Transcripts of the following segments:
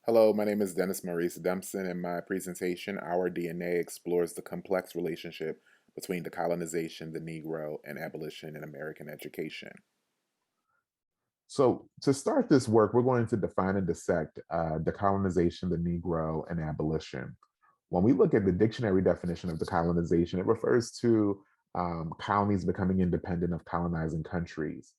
Hello, my name is Maurice Dumpson. In my presentation, Our DNA explores the complex relationship between decolonization, the Negro, and abolition in American education. So to start this work, we're going to define and dissect decolonization, the Negro, and abolition. When we look at the dictionary definition of decolonization, it refers to colonies becoming independent of colonizing countries.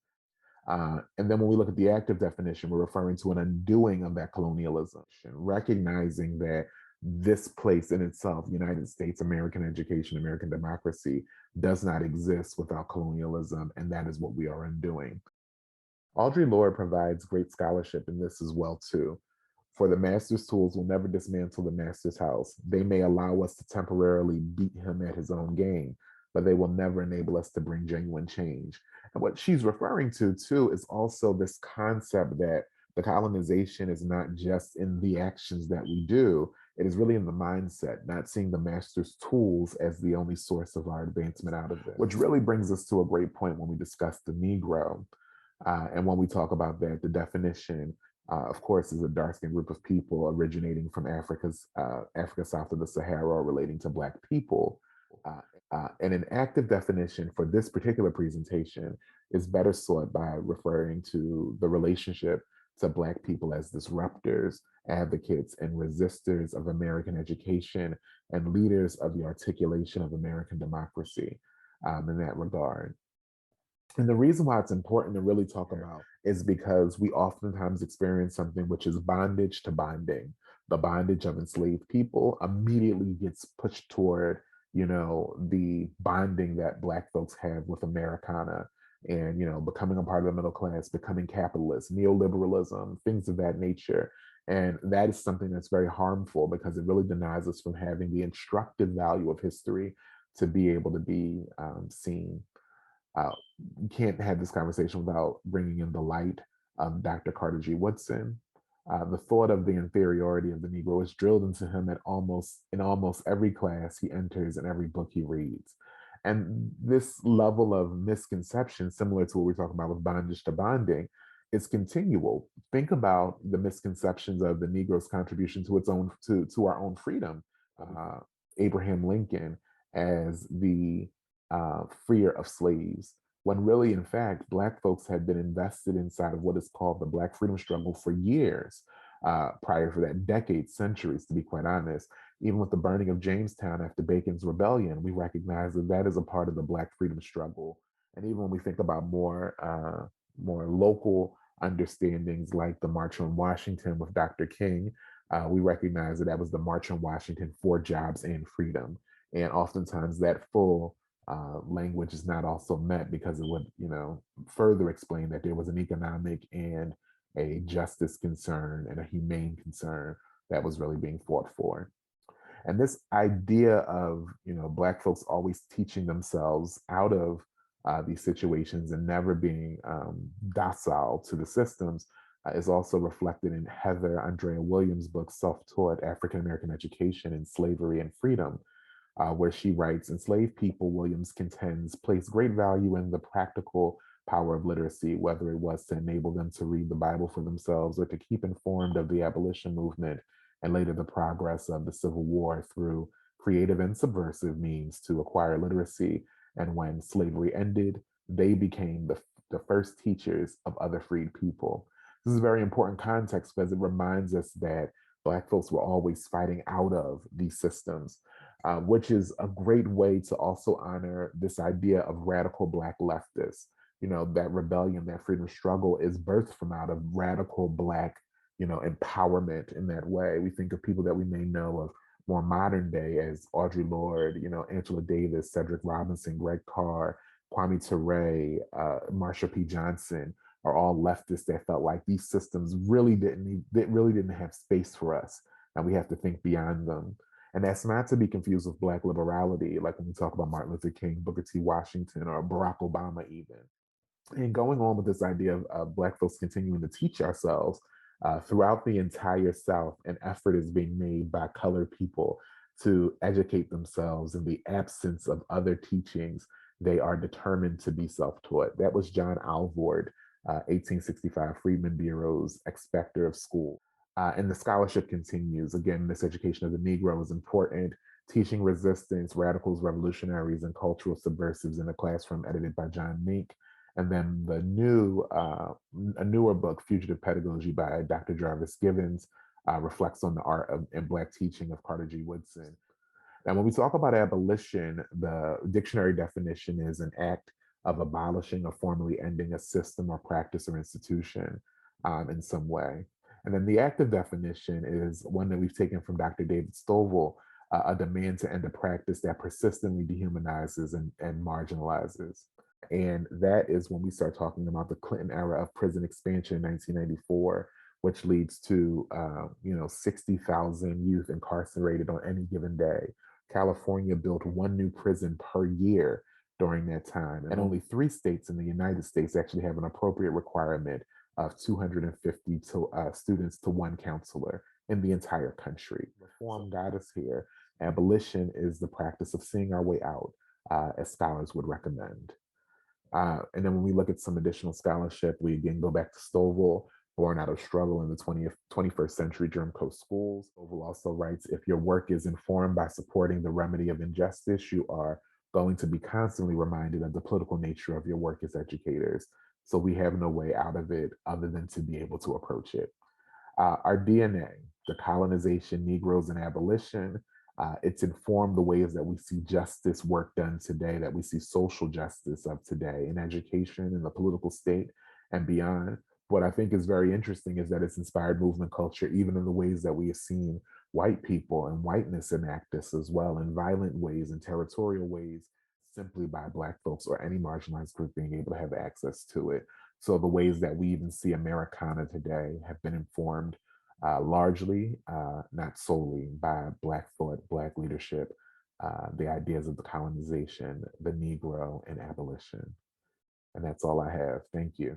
And then when we look at the active definition, we're referring to an undoing of that colonialism, recognizing that this place in itself, United States, American education, American democracy, does not exist without colonialism, and that is what we are undoing. Audre Lorde provides great scholarship in this as well too. For the master's tools will never dismantle the master's house. They may allow us to temporarily beat him at his own game, but they will never enable us to bring genuine change. And what she's referring to too is also this concept that the colonization is not just in the actions that we do, it is really in the mindset, not seeing the master's tools as the only source of our advancement out of it. Which really brings us to a great point when we discuss the Negro. And when we talk about that, the definition, of course, is a dark-skinned group of people originating from Africa south of the Sahara, relating to Black people. And an active definition for this particular presentation is better sought by referring to the relationship to Black people as disruptors, advocates, and resistors of American education and leaders of the articulation of American democracy in that regard. And the reason why it's important to really talk about is because we oftentimes experience something which is bondage to binding. The bondage of enslaved people immediately gets pushed toward, the bonding that Black folks have with Americana and, becoming a part of the middle class, becoming capitalist, neoliberalism, things of that nature. And that is something that's very harmful because it really denies us from having the instructive value of history to be able to be seen. Uh, you can't have this conversation without bringing in the light of Dr. Carter G. Woodson. The thought of the inferiority of the Negro is drilled into him in almost every class he enters and every book he reads. And this level of misconception, similar to what we're talking about with bondage to bonding, is continual. Think about the misconceptions of the Negro's contribution to our own freedom. Uh, Abraham Lincoln as the freer of slaves, when really, in fact, Black folks had been invested inside of what is called the Black freedom struggle for years, prior for that, decades, centuries, to be quite honest. Even with the burning of Jamestown after Bacon's Rebellion, we recognize that that is a part of the Black freedom struggle. And even when we think about more local understandings like the March on Washington with Dr. King, we recognize that that was the March on Washington for jobs and freedom. And oftentimes that full language is not also met because it would, further explain that there was an economic and a justice concern and a humane concern that was really being fought for. And this idea of, Black folks always teaching themselves out of these situations and never being docile to the systems is also reflected in Heather Andrea Williams' book, Self-Taught African American Education in Slavery and Freedom, where she writes, enslaved people, Williams contends, place great value in the practical power of literacy, whether it was to enable them to read the Bible for themselves or to keep informed of the abolition movement and later the progress of the Civil War through creative and subversive means to acquire literacy. And when slavery ended, they became the first teachers of other freed people. This is a very important context because it reminds us that Black folks were always fighting out of these systems, which is a great way to also honor this idea of radical Black leftists. That rebellion, that freedom struggle is birthed from out of radical Black, empowerment in that way. We think of people that we may know of more modern day as Audre Lorde, Angela Davis, Cedric Robinson, Greg Carr, Kwame Ture, Marsha P. Johnson are all leftists that felt like these systems really didn't have space for us, and we have to think beyond them. And that's not to be confused with Black liberality, like when we talk about Martin Luther King, Booker T. Washington, or Barack Obama, even. And going on with this idea of Black folks continuing to teach ourselves throughout the entire South, an effort is being made by colored people to educate themselves in the absence of other teachings. They are determined to be self-taught. That was John Alvord, 1865 Freedmen Bureau's expector of school. And the scholarship continues. Again, this education of the Negro is important. Teaching Resistance, Radicals, Revolutionaries, and Cultural Subversives in the Classroom, edited by John Mink. And then a newer book, Fugitive Pedagogy by Dr. Jarvis Givens, reflects on the art of and Black teaching of Carter G. Woodson. Now, when we talk about abolition, the dictionary definition is an act of abolishing or formally ending a system or practice or institution in some way. And then the active definition is one that we've taken from Dr. David Stovall, a demand to end a practice that persistently dehumanizes and marginalizes. And that is when we start talking about the Clinton era of prison expansion in 1994, which leads to 60,000 youth incarcerated on any given day. California built one new prison per year during that time, and only 3 states in the United States actually have an appropriate requirement of 250 students to one counselor in the entire country. Reform got us here. Abolition is the practice of seeing our way out, as scholars would recommend. And then when we look at some additional scholarship, we again go back to Stovall, born out of struggle in the 21st century Germ Coast schools. Stovall also writes, if your work is informed by supporting the remedy of injustice, you are going to be constantly reminded of the political nature of your work as educators. So we have no way out of it other than to be able to approach it. Our DNA, decolonization, Negroes, and abolition, it's informed the ways that we see justice work done today, that we see social justice of today in education, in the political state, and beyond. What I think is very interesting is that it's inspired movement culture, even in the ways that we have seen white people and whiteness enact this as well, in violent ways and territorial ways, simply by Black folks or any marginalized group being able to have access to it. So the ways that we even see Americana today have been informed largely, not solely, by Black thought, Black leadership, the ideas of the colonization, the Negro, and abolition. And that's all I have. Thank you.